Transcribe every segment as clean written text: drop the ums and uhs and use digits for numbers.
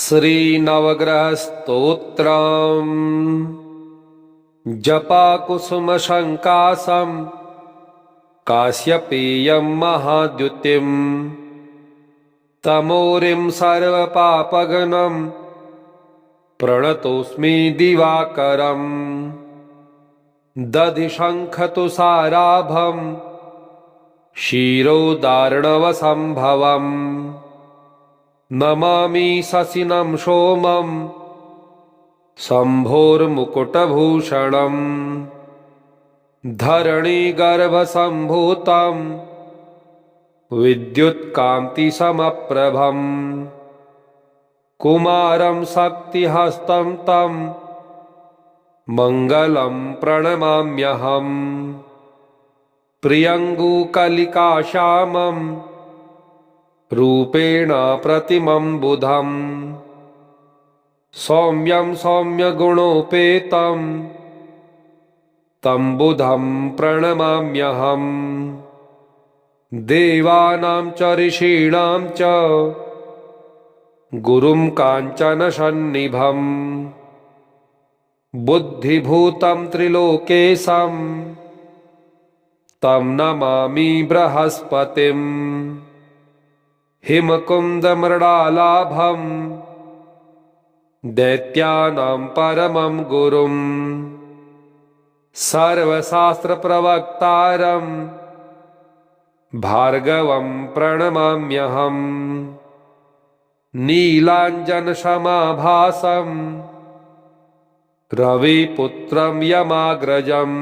श्रीनवग्रहस्तोत्रम् जपाकुसुमशङ्कासं काश्यपेयं महाद्युतिं तमोरिं सर्वपापघ्नं प्रणतोऽस्मि दिवाकरम् दधिशङ्खतुषाराभं क्षीरोदार्णवसम्भवम् नमामि शशिनं सोमं शम्भोर्मुकुटभूषणम् धरणीगर्भसम्भूतं विद्युत्कान्तिसमप्रभम् कुमारं शक्तिहस्तं तं मङ्गलं प्रणमाम्यहम् प्रियङ्गुकलिकाश्यामं रूपेण प्रतिमं बुधं सौम्यं सौम्यगुणोपेतं तं बुधं प्रणमाम्यहम् देवानां च ऋषीणां च गुरुं काञ्चनसन्निभम् बुद्धिभूतं त्रिलोकेशं तं नमामि बृहस्पतिम् हिमकुन्दमृडालाभं दैत्यानां परमं गुरुं सर्वशास्त्रप्रवक्तारं भार्गवं प्रणमाम्यहम् नीलाञ्जनसमाभासं रविपुत्रं यमाग्रजम्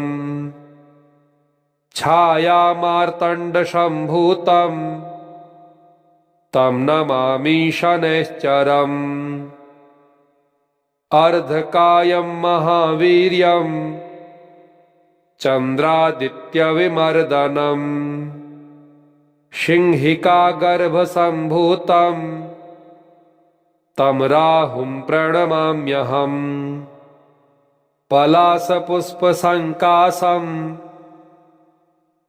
छायामार्तण्डसम्भूतं तं नमामि शनैश्चरम् अर्धकायं महावीर्यं चन्द्रादित्यविमर्दनम् सिंहिकागर्भसम्भूतं तं राहुं प्रणमाम्यहम् पलाशपुष्पसङ्काशं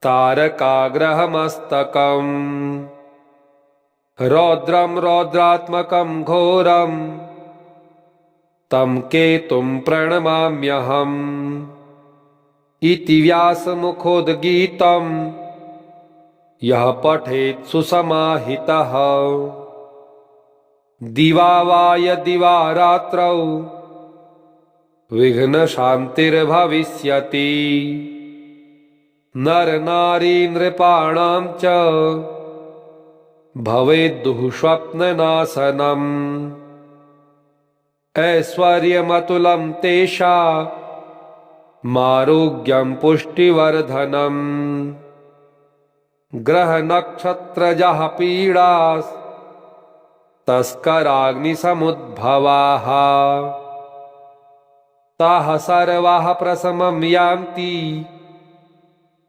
तारकाग्रहमस्तकम् रौद्रं रौद्रात्मकं घोरं तं केतुं प्रणमाम्यहम् इति व्यासमुखोद्गीतं यः पठेत् सुसमाहितः दिवा वा यदिवा रात्रौ विघ्नशान्तिर्भविष्यति नरनारी नृपाणां च भवेद्दुःस्वप्ननाशनम् ऐश्वर्यमतुलं तेषामारोग्यं पुष्टिवर्धनम् ग्रहनक्षत्रजः पीडास्तस्कराग्निसमुद्भवाः ताः सर्वाः प्रशमं यान्ति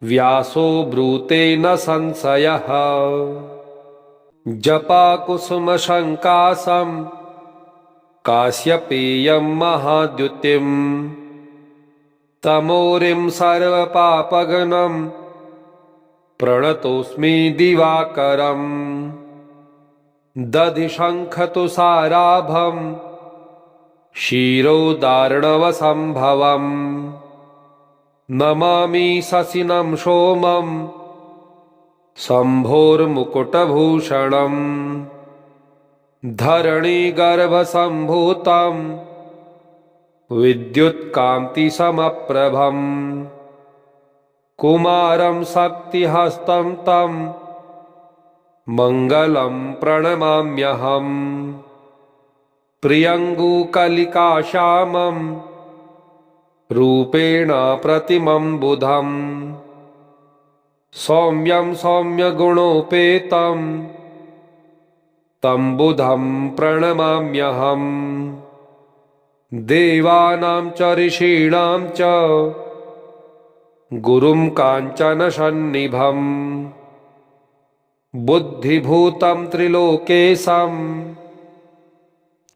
व्यासो ब्रूते न संशयः जपाकुसुमशङ्कासं काश्यपेयं महाद्युतिं तमोरिं सर्वपापघ्नं प्रणतोऽस्मि दिवाकरम् दधिशङ्खतुषाराभं क्षीरोदार्णवसम्भवम् नमामि शशिनं सोमं शम्भोर्मुकुटभूषणम् धरणीगर्भसम्भूतं विद्युत्कान्तिसमप्रभम् कुमारं शक्तिहस्तं तं मङ्गलं प्रणमाम्यहम् प्रियङ्गुकलिकाश्यामं रूपेण प्रतिमं बुधं सौम्यं सौम्यगुणोपेतं तं बुधं प्रणमाम्यहम् देवानां च ऋषीणां च गुरुं काञ्चनसन्निभम् बुद्धिभूतं त्रिलोकेशं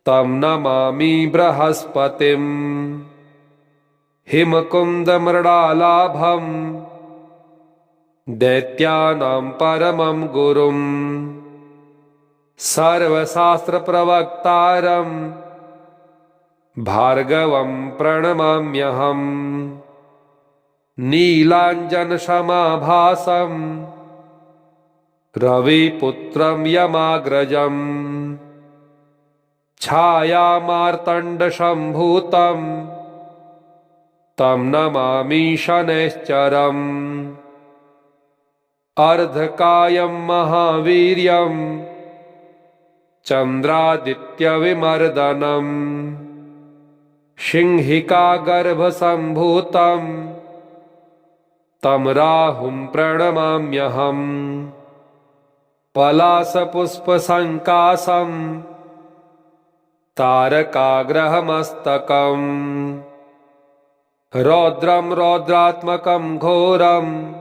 तं नमामि बृहस्पतिम् हिमकुन्दमृडालाभं दैत्यानां परमं गुरुं सर्वशास्त्रप्रवक्तारं भार्गवं प्रणमाम्यहम्। नीलाञ्जनसमाभासं रविपुत्रं यमाग्रजम् छायामार्तण्डसम्भूतं तं नमामि शनैश्चरम्। अर्धकायं महावीर्यं चन्द्रादित्यविमर्दनम् सिंहिकागर्भसम्भूतं तं राहुं प्रणमाम्यहम्। पलाशपुष्पसङ्काशं तारकाग्रहमस्तकम् रौद्रं रौद्रात्मकं घोरं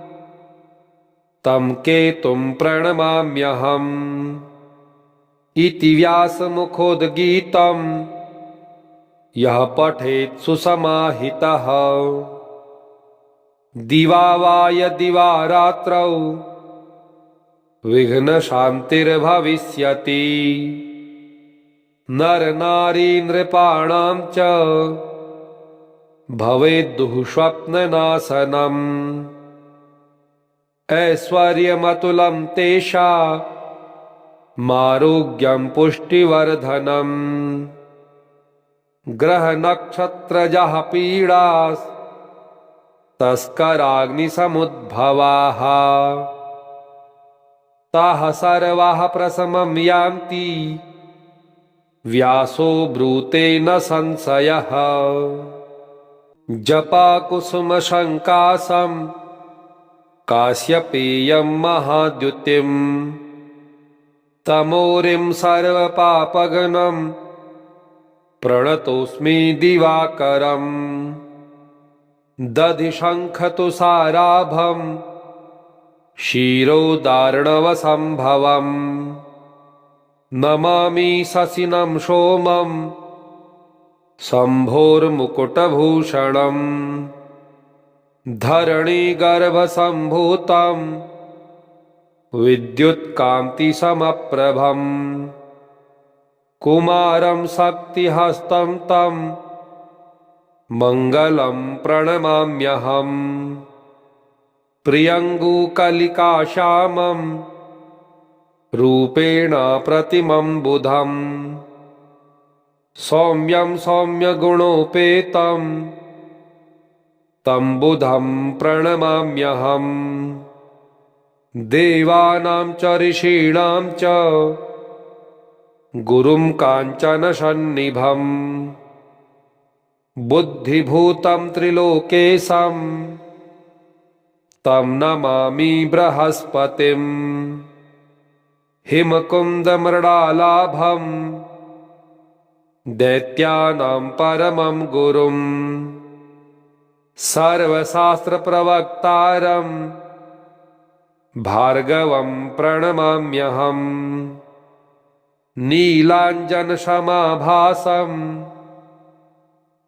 तं केतुं प्रणमाम्यहम्। इति व्यासमुखोद्गीतं यः पठेत् सुसमाहितः दिवा वा यदिवा रात्रौ विघ्नशान्तिर्भविष्यति। नरनारी नृपाणां च भवेद्दुः स्वप्ननाशनम्। ऐश्वर्यमतुलं तेषामारोग्यं पुष्टिवर्धनम्। ग्रहनक्षत्रजः पीडास्तस्कराग्निसमुद्भवाः ताः सर्वाः प्रशमं यान्ति व्यासो ब्रूते न संशयः। जपाकुसुमसङ्काशं काश्यपेयं महाद्युतिं तमोरिं सर्वपापघ्नं प्रणतोऽस्मि दिवाकरम्। दधिशङ्खतुषाराभं क्षीरोदार्णवसम्भवम् नमामि शशिनं सोमं शम्भोर्मुकुटभूषणम्। धरणीगर्भसम्भूतं विद्युत्कान्तिसमप्रभम्। कुमारं शक्तिहस्तं तं मङ्गलं प्रणमाम्यहम्। प्रियङ्गुकलिकाश्यामं रूपेण प्रतिमं बुधम् सौम्यं सौम्यगुणोपेतं तं बुधं प्रणमाम्यहम्। देवानां च ऋषीणां च गुरुं काञ्चनसन्निभम् बुद्धिभूतं त्रिलोकेशं तं नमामि बृहस्पतिम्। हिमकुन्दमृडालाभं दैत्यानां परमं गुरुम् सर्वशास्त्रप्रवक्तारं भार्गवं प्रणमाम्यहम्। नीलाञ्जनसमाभासं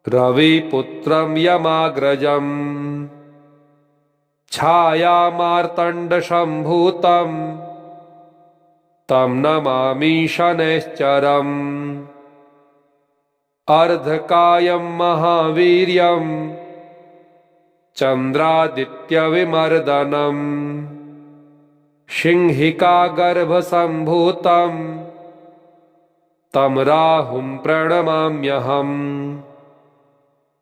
रविपुत्रं यमाग्रजम् छायामार्तण्डसम्भूतं तं नमामि शनैश्चरम्। अर्धकायं महावीर्यं चन्द्रादित्यविमर्दनम् सिंहिकागर्भसम्भूतं तं राहुं प्रणमाम्यहम्।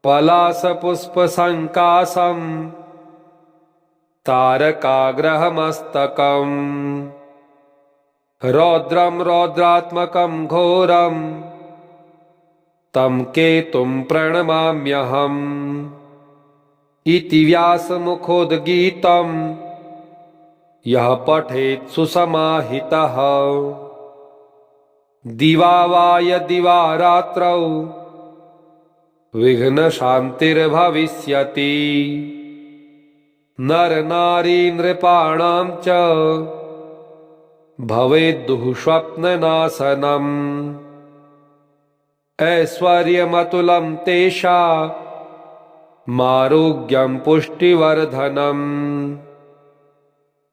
पलाशपुष्पसङ्काशं तारकाग्रहमस्तकम् रौद्रं रौद्रात्मकं घोरं तं केतुं प्रणमाम्यहम्। इति व्यासमुखोद्गीतं यः पठेत् सुसमाहितः दिवा वा यदिवा रात्रौ विघ्नशान्तिर्भविष्यति। नरनारी नृपाणां च भवेद्दुः स्वप्ननाशनम्। ऐश्वर्यमतुलं तेषामारोग्यं पुष्टिवर्धनम्।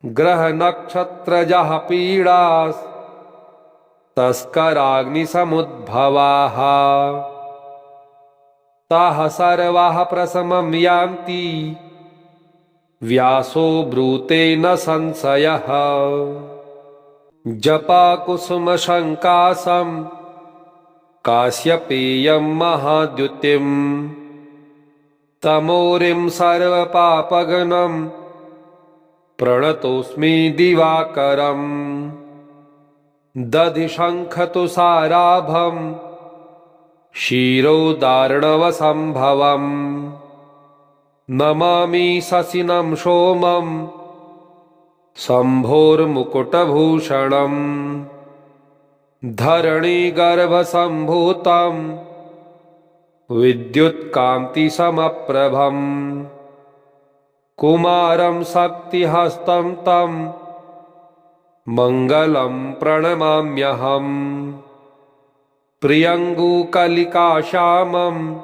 ग्रहनक्षत्रजः पीडास्तस्कराग्निसमुद्भवाः तस्कराग्निसमुद्भवाः ताः सर्वाः प्रशमं यान्ति व्यासो ब्रूते न संशयः। जपाकुसुमशङ्कासं काश्यपेयं महाद्युतिं तमोरिं सर्वपापगनं प्रणतोऽस्मि दिवाकरम्। दधिशङ्खतुषाराभं क्षीरोदार्णवसम्भवम् नमामि शशिनं सोमं शम्भोर्मुकुटभूषणम्। धरणीगर्भसम्भूतं विद्युत्कान्तिसमप्रभम् कुमारं शक्तिहस्तं तं मङ्गलं प्रणमाम्यहम्। प्रियङ्गुकलिकाश्यामं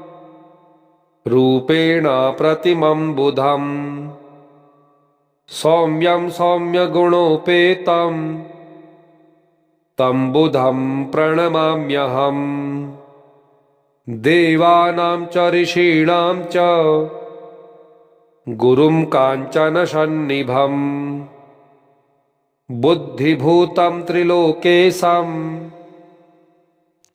रूपेण प्रतिमं बुधं सौम्यं सौम्यगुणोपेतं तं बुधं प्रणमाम्यहम्। देवानां च ऋषीणां च गुरुं काञ्चनसन्निभम् बुद्धिभूतं त्रिलोकेशं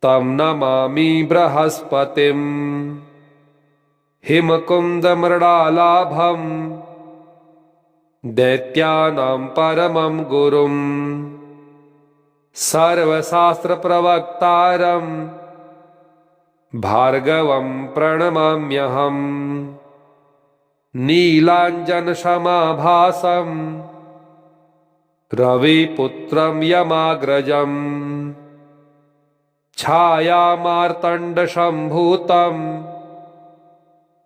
तं नमामि बृहस्पतिम्। हिमकुन्दमृडालाभं दैत्यानां परमं गुरुं सर्वशास्त्रप्रवक्तारं भार्गवं प्रणमाम्यहम्। नीलाञ्जनसमाभासं रविपुत्रं यमाग्रजम् छायामार्तण्डसम्भूतं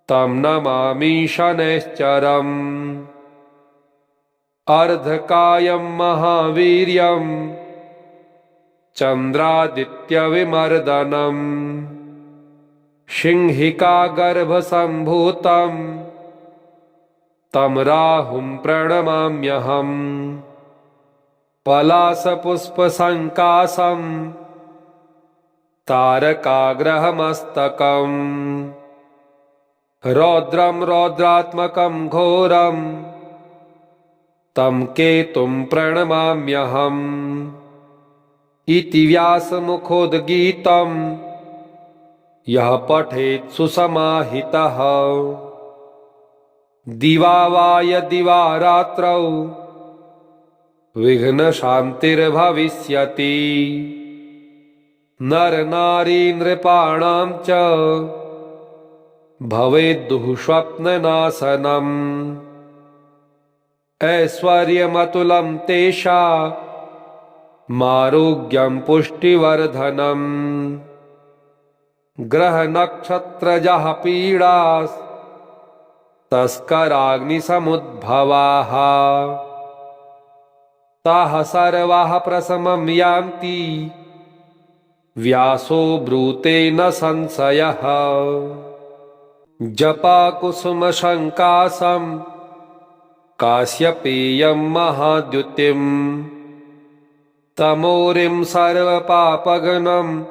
तं नमामि शनैश्चरम्। अर्धकायं महावीर्यं चन्द्रादित्यविमर्दनम् सिंहिकागर्भसम्भूतं तं राहुं प्रणमाम्यहम्। पलाशपुष्पसङ्काशं तारकाग्रहमस्तकम् रौद्रं रौद्रात्मकं घोरं तं केतुं प्रणमाम्यहम्। इति व्यासमुखोद्गीतं यः पठेत् सुसमाहितः दिवा वा यदिवा रात्रौ विघ्नशान्तिर्भविष्यति। नरनारी नृपाणां च भवेद्दुःस्वप्ननाशनम्। ऐश्वर्यमतुलं तेषामारोग्यं पुष्टिवर्धनम्। ग्रहनक्षत्रजः पीडास्तस्कराग्निसमुद्भवाः ताः सर्वाः प्रशमं यान्ति व्यासो ब्रूते न संशयः। जपाकुसुमशङ्कासं काश्यपेयं महाद्युतिं तमोरिं सर्वपापगनं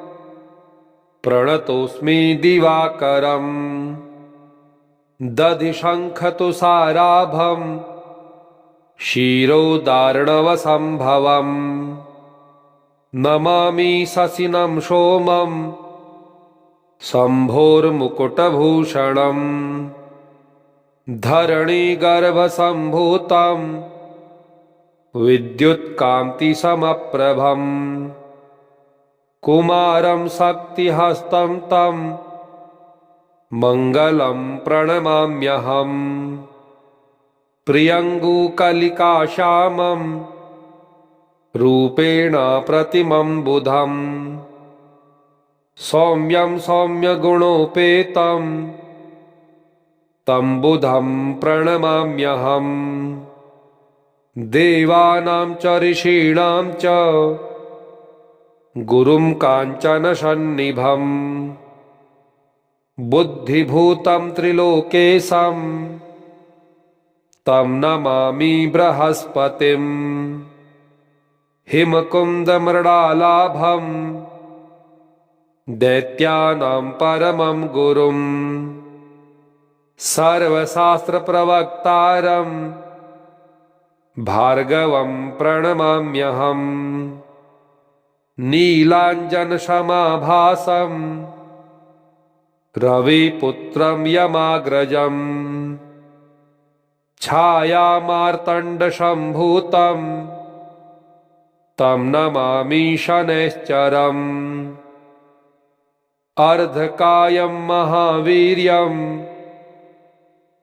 प्रणतोऽस्मि दिवाकरम्। दधिशङ्खतुषाराभं क्षीरोदार्णवसम्भवम् नमामि शशिनं सोमं शम्भोर्मुकुटभूषणम्। धरणीगर्भसम्भूतं विद्युत्कान्तिसमप्रभम् कुमारं शक्तिहस्तं तं मङ्गलं प्रणमाम्यहम्। प्रियङ्गुकलिकाश्यामं रूपेण प्रतिमं बुधं सौम्यं सौम्यगुणोपेतं तं बुधं प्रणमाम्यहम्। देवानां च ऋषीणां च गुरुं काञ्चनसन्निभं बुद्धिभूतं त्रिलोकेशं तं नमामि बृहस्पतिम्। हिमकुन्दमृडालाभम् दैत्यानां परमं गुरुम् सर्वशास्त्रप्रवक्तारं भार्गवं प्रणमाम्यहम् नीलाञ्जनशमाभासं रविपुत्रं यमाग्रजम् छायामार्तण्डसम्भूतं तं नमामि शनैश्चरम् अर्धकायं महावीर्यं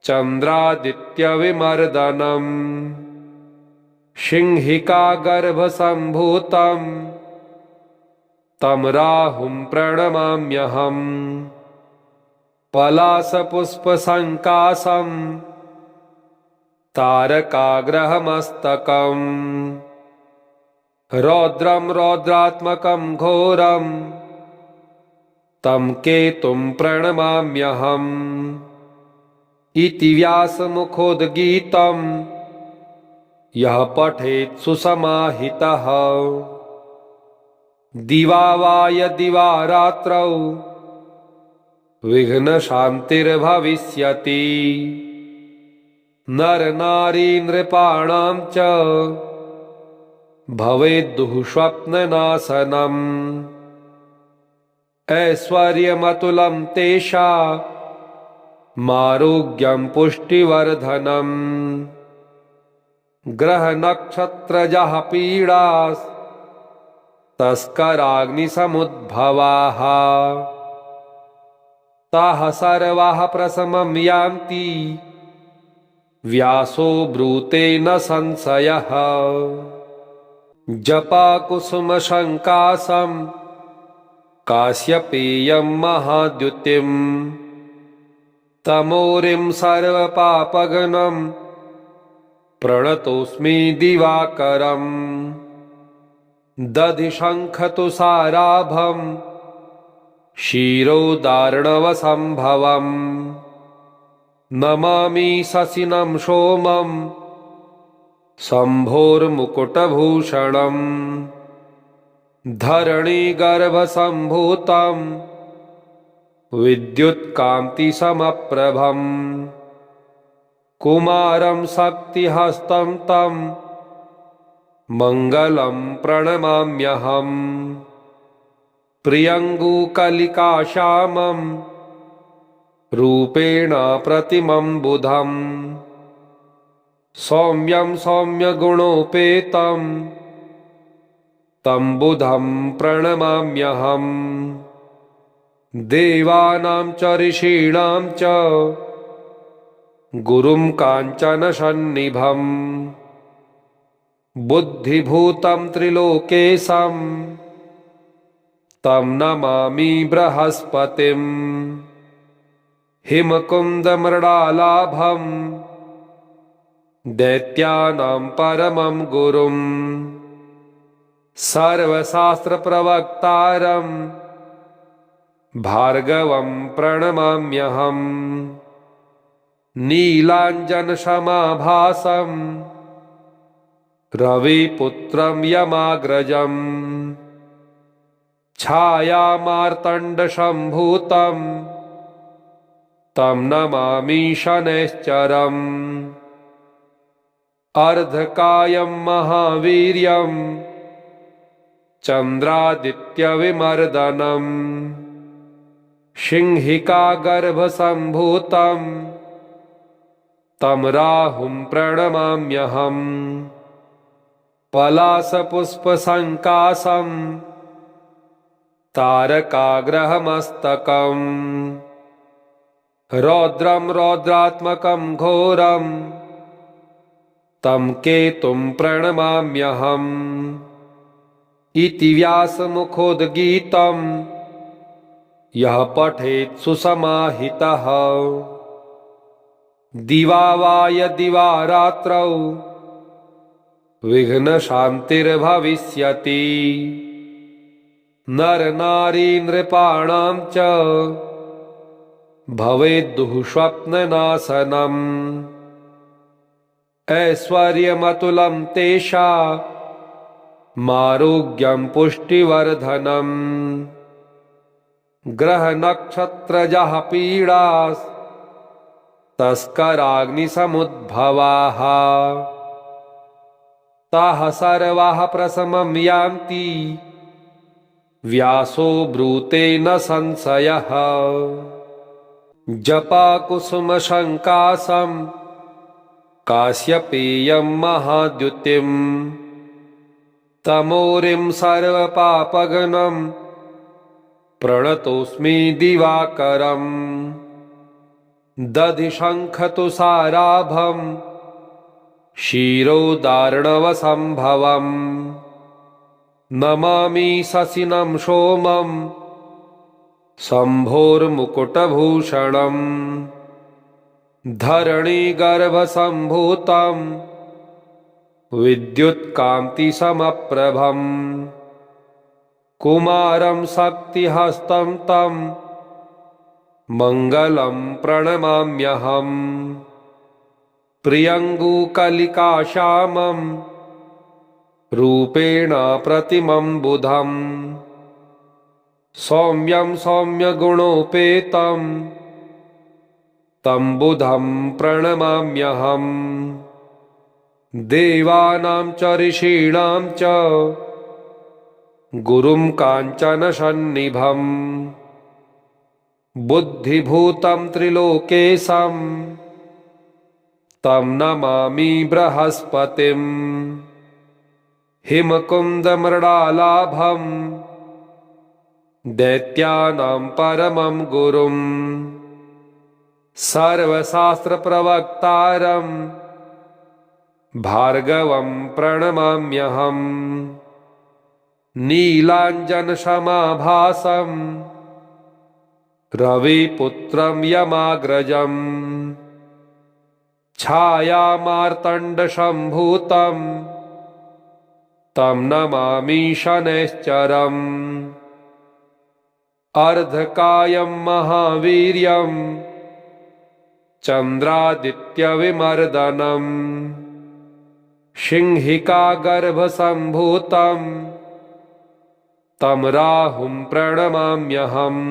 चन्द्रादित्यविमर्दनम् सिंहिकागर्भसम्भूतं तं राहुं प्रणमाम्यहम् पलाशपुष्पसङ्काशं तारकाग्रहमस्तकम् रौद्रं रौद्रात्मकं घोरं तं केतुं प्रणमाम्यहम् इति व्यासमुखोद्गीतं यः पठेत् सुसमाहितः दिवा वा यदिवा रात्रौ विघ्नशान्तिर्भविष्यति नरनारी नृपाणां च भवेद्दुः स्वप्ननाशनम् ऐश्वर्यमतुलं तेषामारोग्यं पुष्टिवर्धनम् ग्रहनक्षत्रजः पीडास्तस्कराग्निसमुद्भवाः ताः सर्वाः प्रशमं यान्ति व्यासो ब्रूते न संशयः जपाकुसुमशङ्कासं काश्यपेयं महाद्युतिं तमोरिं सर्वपापघ्नं प्रणतोऽस्मि दिवाकरम् दधिशङ्खतुषाराभं क्षीरोदार्णवसम्भवम् नमामि शशिनं सोमं शम्भोर्मुकुटभूषणम् धरणीगर्भसम्भूतं विद्युत्कान्तिसमप्रभम् कुमारं शक्तिहस्तं तं मङ्गलं प्रणमाम्यहम् प्रियङ्गुकलिकाश्यामं रूपेण प्रतिमं बुधम् सौम्यं सौम्यगुणोपेतं तं बुधं प्रणमाम्यहम् देवानां च ऋषीणां च गुरुं काञ्चनसन्निभम् बुद्धिभूतं त्रिलोकेशं तं नमामि बृहस्पतिम् हिमकुन्दमृडालाभं दैत्यानां परमं गुरुम् सर्वशास्त्रप्रवक्तारं भार्गवं प्रणमाम्यहम् नीलाञ्जनशमाभासं रविपुत्रं यमाग्रजम् छायामार्तण्डसम्भूतं तं नमामि शनैश्चरम् अर्धकायं महावीर्यं चन्द्रादित्यविमर्दनम् सिंहिकागर्भसम्भूतं तं राहुं प्रणमाम्यहम् पलाशपुष्पसङ्काशं तारकाग्रहमस्तकम् रौद्रं रौद्रात्मकं घोरं तं केतुं प्रणमाम्यहम् इति व्यासमुखोद्गीतं यः पठेत् सुसमाहितः दिवा वा यदिवा रात्रौ विघ्नशान्तिर्भविष्यति नरनारी नृपाणां च भवेद्दुः स्वप्ननाशनम् ऐश्वर्यमतुलं तेषामारोग्यं मारोग्यं पुष्टिवर्धनम् ग्रहनक्षत्रजः पीडास् तस्कराग्निसमुद्भवाः ताः सर्वाः प्रशमं यान्ति व्यासो ब्रूते न संशयः जपाकुसुमशङ्कासं काश्यपेयं महाद्युतिम् तमोरिं सर्वपापघ्नं प्रणतोऽस्मि दिवाकरम् दधिशङ्खतुषाराभं क्षीरोदार्णवसम्भवम् नमामि शशिनं सोमं शम्भोर्मुकुटभूषणम् धरणीगर्भसम्भूतं विद्युत्कान्तिसमप्रभम् कुमारं शक्तिहस्तं तं मङ्गलं प्रणमाम्यहम् प्रियङ्गुकलिकाश्यामं रूपेण प्रतिमं बुधम् सौम्यं सौम्यगुणोपेतं तं बुधं प्रणमाम्यहम् देवानां च ऋषीणां च गुरुं काञ्चनसन्निभम् बुद्धिभूतं त्रिलोकेशं तं नमामि बृहस्पतिम् हिमकुन्दमृडालाभं दैत्यानां परमं गुरुम् सर्वशास्त्रप्रवक्तारं भार्गवं प्रणमाम्यहम् नीलाञ्जनसमाभासं रविपुत्रं यमाग्रजम् छायामार्तण्डसम्भूतं तं नमामि शनैश्चरम् अर्धकायं महावीर्यं चन्द्रादित्यविमर्दनम् सिंहिकागर्भसम्भूतं तं राहुं प्रणमाम्यहम्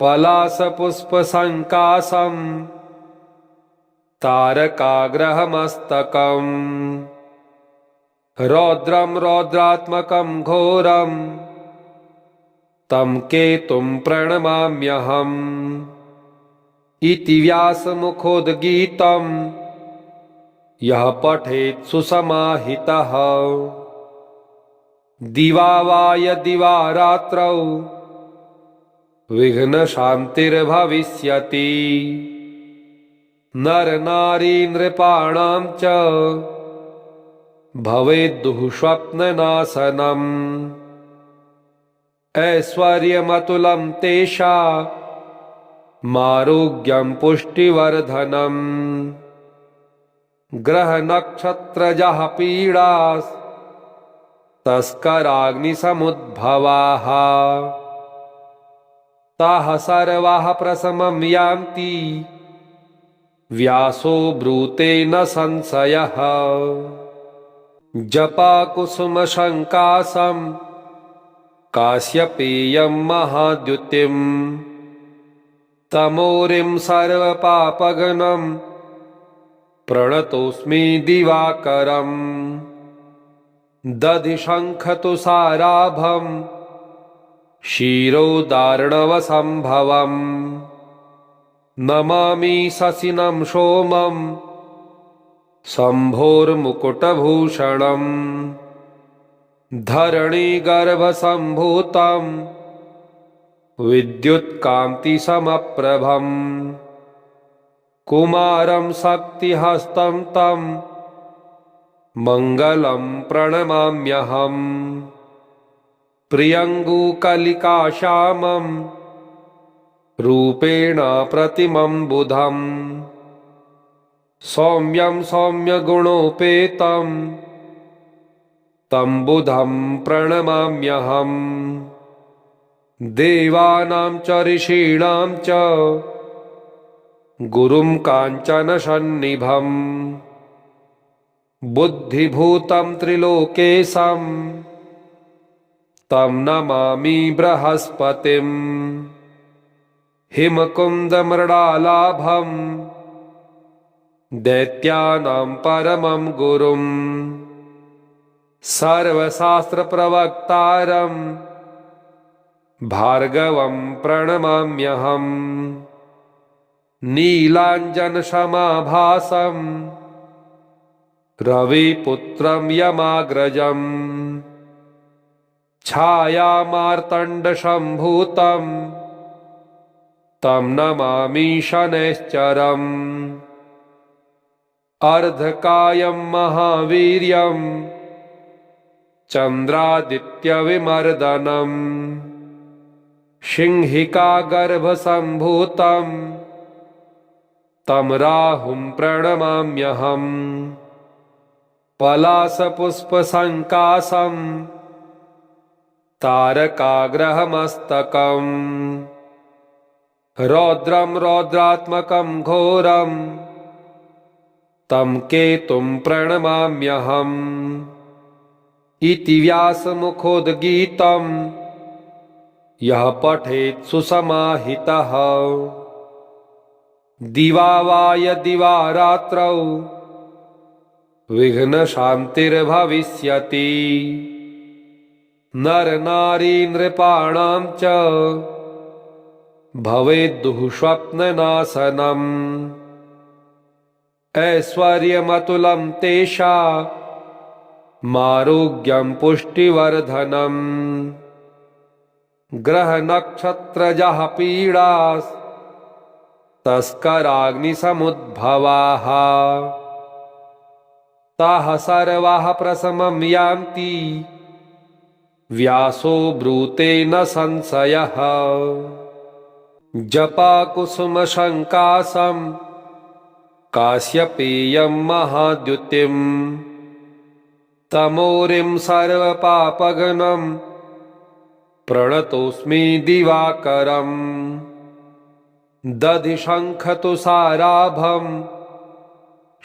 पलाशपुष्पसङ्काशं तारकाग्रहमस्तकम् रौद्रं रौद्रात्मकं घोरं तं केतुं प्रणमाम्यहम् इति व्यासमुखोद्गीतं यः पठेत् सुसमाहितः दिवा वा यदिवा रात्रौ विघ्नशान्तिर्भविष्यति नरनारी नृपाणां च भवेद्दुःस्वप्ननाशनम् ऐश्वर्यमतुलं तेषामारोग्यं पुष्टिवर्धनम् ग्रहनक्षत्रजः पीडास् तस्कराग्निसमुद्भवाः ताः सर्वाः प्रशमं यान्ति व्यासो ब्रूते न संशयः जपाकुसुमशङ्कासं काश्यपेयं महाद्युतिम् तमोरिं सर्वपापघ्नं प्रणतोऽस्मि दिवाकरम् दधिशङ्खतुषाराभं क्षीरोदार्णवसम्भवम् नमामि शशिनं सोमं शम्भोर्मुकुटभूषणम् धरणीगर्भसम्भूतं विद्युत्कान्तिसमप्रभम् कुमारं शक्तिहस्तं तं मङ्गलं प्रणमाम्यहम् प्रियङ्गुकलिकाश्यामं रूपेण प्रतिमं बुधम् सौम्यं सौम्यगुणोपेतं तं बुधं प्रणमाम्यहम् देवानां च ऋषीणां च गुरुं काञ्चनसन्निभम् बुद्धिभूतं त्रिलोकेशं तं नमामि बृहस्पतिम् हिमकुन्दमृडालाभं दैत्यानां परमं गुरुम् सर्वशास्त्रप्रवक्तारं भार्गवं प्रणमाम्यहम् नीलाञ्जनशमाभासं रविपुत्रं यमाग्रजम् छायामार्तण्डसम्भूतं तं नमामि शनैश्चरम् अर्धकायं महावीर्यं चन्द्रादित्यविमर्दनम् सिंहिकागर्भसम्भूतं तं राहुं प्रणमाम्यहम् पलाशपुष्पसङ्काशं तारकाग्रहमस्तकम् रौद्रं रौद्रात्मकं घोरं तं केतुं प्रणमाम्यहम् इति व्यासमुखोद्गीतं यः पठेत् सुसमाहितः दिवा वा यदिवा रात्रौ विघ्नशान्तिर्भविष्यति नरनारी नृपाणां च भवेद्दुःस्वप्ननाशनम् ऐश्वर्यमतुलं तेषामारोग्यं पुष्टिवर्धनम् ग्रहनक्षत्रजः पीडास्तस्कराग्निसमुद्भवाः ताः सर्वाः प्रशमं यान्ति व्यासो ब्रूते न संशयः जपाकुसुमशङ्कासं काश्यपेयं महाद्युतिं तमोरिं सर्वपापघ्नं प्रणतोऽस्मि दिवाकरम् दधिशङ्खतुषाराभं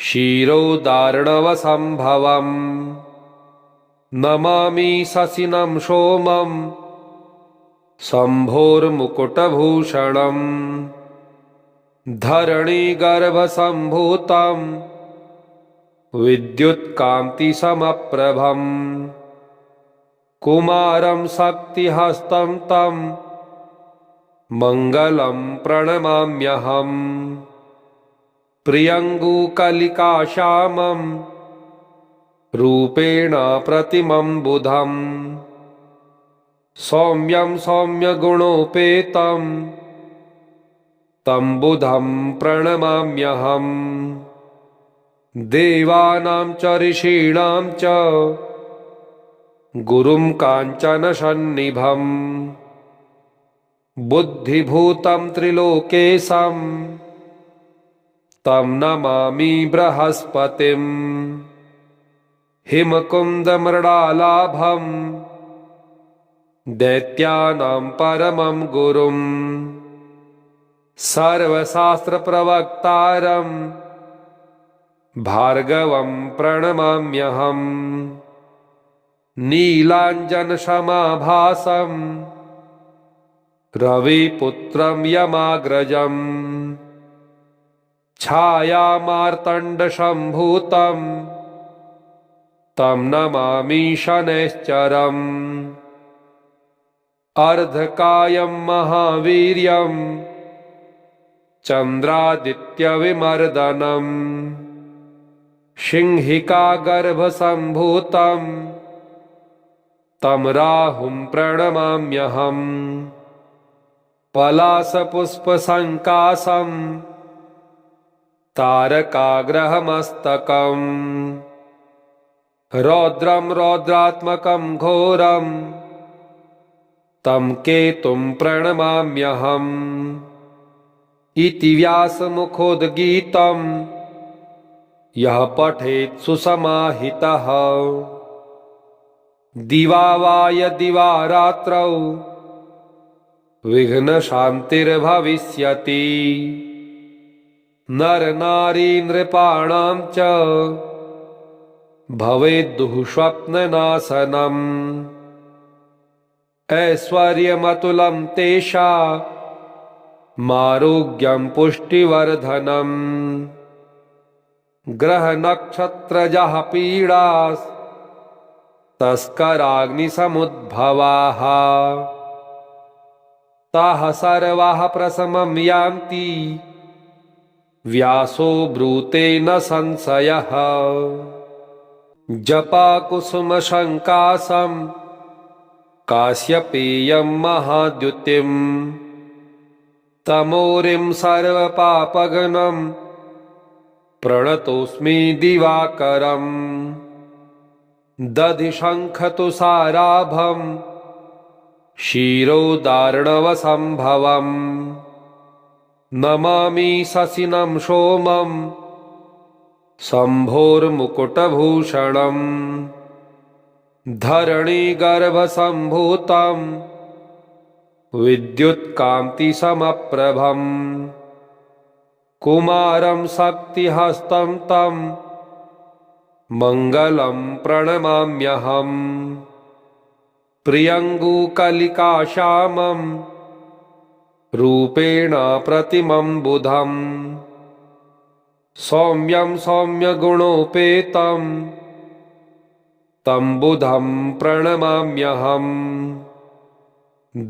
क्षीरोदार्णवसम्भवम् नमामि शशिनं सोमं शम्भोर्मुकुटभूषणम् धरणीगर्भसम्भूतं विद्युत्कान्तिसमप्रभम् कुमारं शक्तिहस्तं तं मङ्गलं प्रणमाम्यहम् प्रियङ्गुकलिकाश्यामं रूपेण प्रतिमं बुधम् सौम्यं सौम्यगुणोपेतं तं बुधं प्रणमाम्यहम् देवानां च ऋषीणां च गुरुं काञ्चनसन्निभम् बुद्धिभूतं त्रिलोकेशं तं नमामि बृहस्पतिम् हिमकुन्दमृडालाभं दैत्यानां परमं गुरुम् सर्वशास्त्रप्रवक्तारं भार्गवं प्रणमाम्यहम् नीलाञ्जनशमाभासं रविपुत्रं यमाग्रजम् छायामार्तण्डसम्भूतं तं नमामि शनैश्चरम् अर्धकायं महावीर्यं चन्द्रादित्यविमर्दनम् सिंहिकागर्भसम्भूतं तं राहुं प्रणमाम्यहम् पलाशपुष्पसङ्काशं तारकाग्रहमस्तकम् रौद्रं रौद्रात्मकं घोरं तं केतुं प्रणमाम्यहम् इति व्यासमुखोद्गीतं यः पठेत् सुसमाहितः दिवा वा यदिवा रात्रौ विघ्नशान्तिर्भविष्यति नरनारी नृपाणां च भवेद्दुःस्वप्ननाशनम् ऐश्वर्यमतुलं तेषामारोग्यं पुष्टिवर्धनम् ग्रहनक्षत्रजः पीडास्तस्कराग्निसमुद्भवाः ताः सर्वाः प्रशमं यान्ति व्यासो ब्रूते न संशयः जपाकुसुमशङ्कासं काश्यपेयं महाद्युतिम् तमोरिं सर्वपापघ्नं प्रणतोऽस्मि दिवाकरम् दधिशङ्खतुषाराभं क्षीरोदार्णवसम्भवम् नमामि शशिनं सोमं शम्भोर्मुकुटभूषणम् धरणीगर्भसम्भूतं विद्युत्कान्तिसमप्रभम् कुमारं शक्तिहस्तं तं मङ्गलं प्रणमाम्यहम् प्रियङ्गुकलिकाश्यामं रूपेण प्रतिमं बुधम् सौम्यं सौम्यगुणोपेतं तं बुधं प्रणमाम्यहम्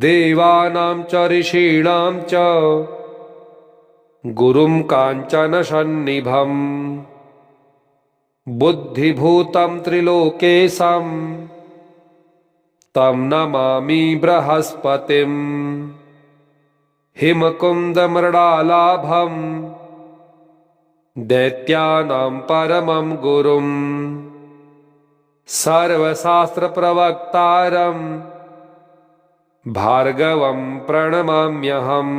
देवानां च ऋषीणां च गुरुं काञ्चनसन्निभम् बुद्धिभूतं त्रिलोकेशं तं नमामि बृहस्पतिम् हिमकुन्दमृडालाभं दैत्यानां परमं गुरुम् सर्वशास्त्रप्रवक्तारं भार्गवं प्रणमाम्यहम्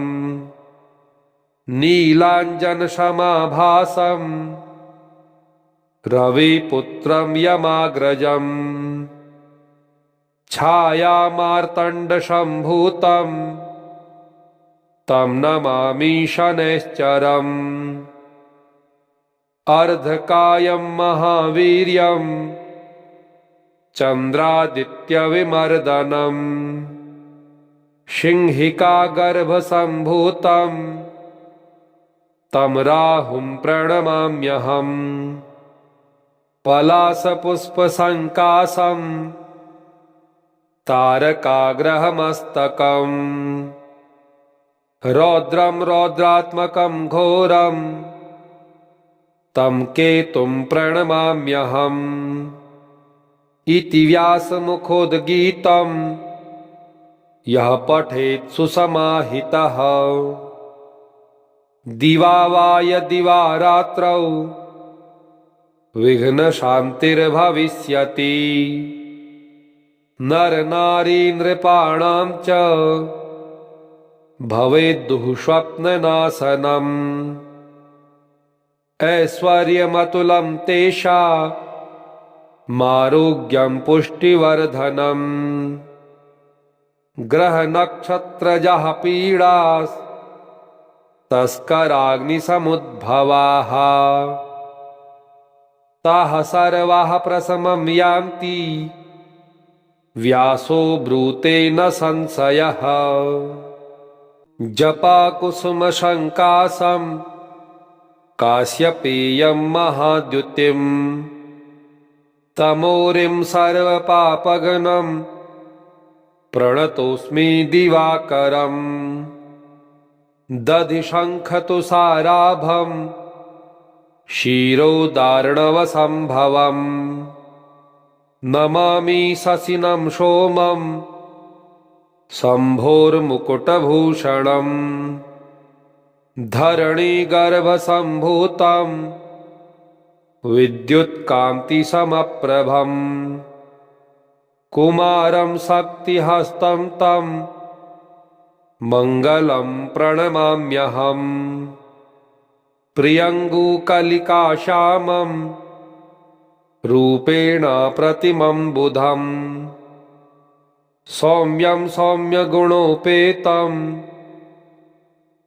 नीलाञ्जनसमाभासं रविपुत्रं यमाग्रजम् छायामार्तण्डसम्भूतं तं नमामि शनैश्चरम् अर्धकायं महावीर्यं चन्द्रादित्यविमर्दनम् सिंहिकागर्भसम्भूतं तं राहुं प्रणमाम्यहम् पलाशपुष्पसङ्काशं तारकाग्रहमस्तकम् रौद्रं रौद्रात्मकं घोरं तं केतुं प्रणमाम्यहम् इति व्यासमुखोद्गीतं यः पठेत् सुसमाहितः दिवा वा यदिवा रात्रौ विघ्नशान्तिर्भविष्यति नरनारी नृपाणां च भवेद्दुःस्वप्ननाशनम् ऐश्वर्यमतुलं तेषामारोग्यं पुष्टिवर्धनम् ग्रहनक्षत्रजः पीडास्तस्कराग्निसमुद्भवाः ताः सर्वाः प्रशमं यान्ति व्यासो ब्रूते न संशयः जपाकुसुमशङ्कासं काश्यपेयं महाद्युतिम् तमोरिं सर्वपापघ्नं प्रणतोऽस्मि दिवाकरम् दधिशङ्खतुषाराभं क्षीरोदार्णवसम्भवम् नमामि शशिनं सोमं शम्भोर्मुकुटभूषणम् धरणीगर्भसम्भूतं विद्युत्कान्तिसमप्रभम् कुमारं शक्तिहस्तं तं मङ्गलं प्रणमाम्यहम् प्रियङ्गुकलिकाश्यामं रूपेण प्रतिमं बुधम् सौम्यं सौम्यगुणोपेतं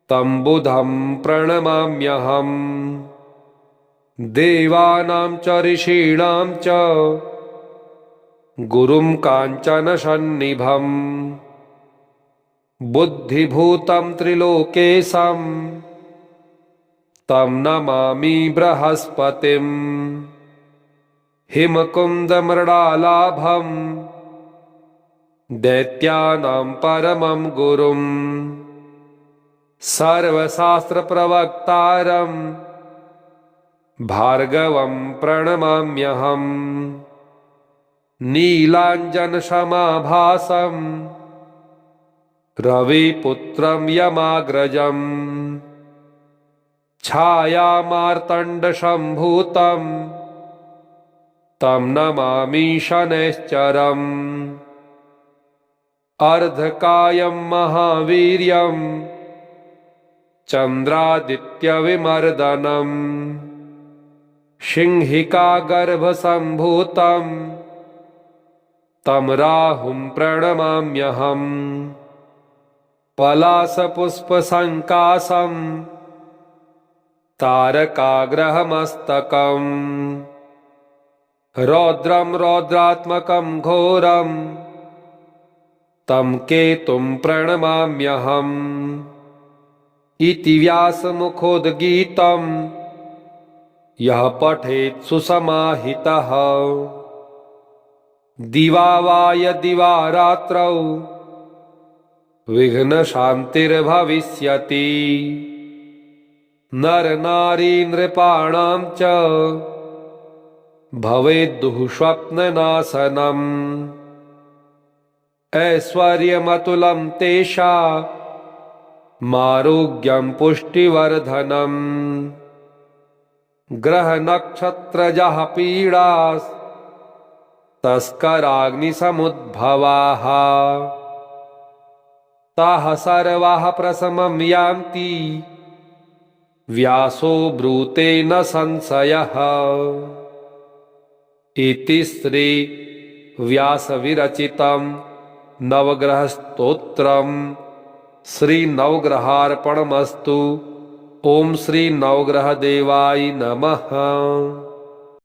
तं बुधं प्रणमाम्यहम् देवानां च ऋषीणां च गुरुं काञ्चन सन्निभं बुद्धिभूतं त्रिलोकेशं तं नमामि बृहस्पतिं हिमकुन्दमृडालाभं दैत्यानां परमं गुरुं सर्वशास्त्रप्रवक्तारं भार्गवं प्रणमाम्यहम् नीलाञ्जनसमाभासं रविपुत्रं यमाग्रजं छायामार्तण्डसम्भूतं तं नमामि शनैश्चरम् अर्धकायं महावीर्यं चन्द्रादित्यविमर्दनम् सिंहिकागर्भसम्भूतं तं राहुं प्रणमाम्यहम् पलाशपुष्पसङ्काशं तारकाग्रहमस्तकम् रौद्रं रौद्रात्मकं घोरं तं केतुं प्रणमाम्यहम् इति व्यासमुखोद्गीतं यः पठेत् सुसमाहितः दिवा वा यदिवा रात्रौ विघ्नशान्तिर्भविष्यति नरनारी नृपाणां च भवेद्दुः स्वप्ननाशनम् ऐश्वर्यमतुलं तेषामारोग्यं पुष्टिवर्धनम् ग्रहनक्षत्रजः पीडास्तस्कराग्निसमुद्भवाः ताः सर्वाः प्रशमं यान्ति व्यासो ब्रूते न संशयः इति श्री व्यासविरचितं नवग्रहस्तोत्रम् श्री नवग्रहार्पणमस्तु। ओम श्री नवग्रहदेवाय नमः।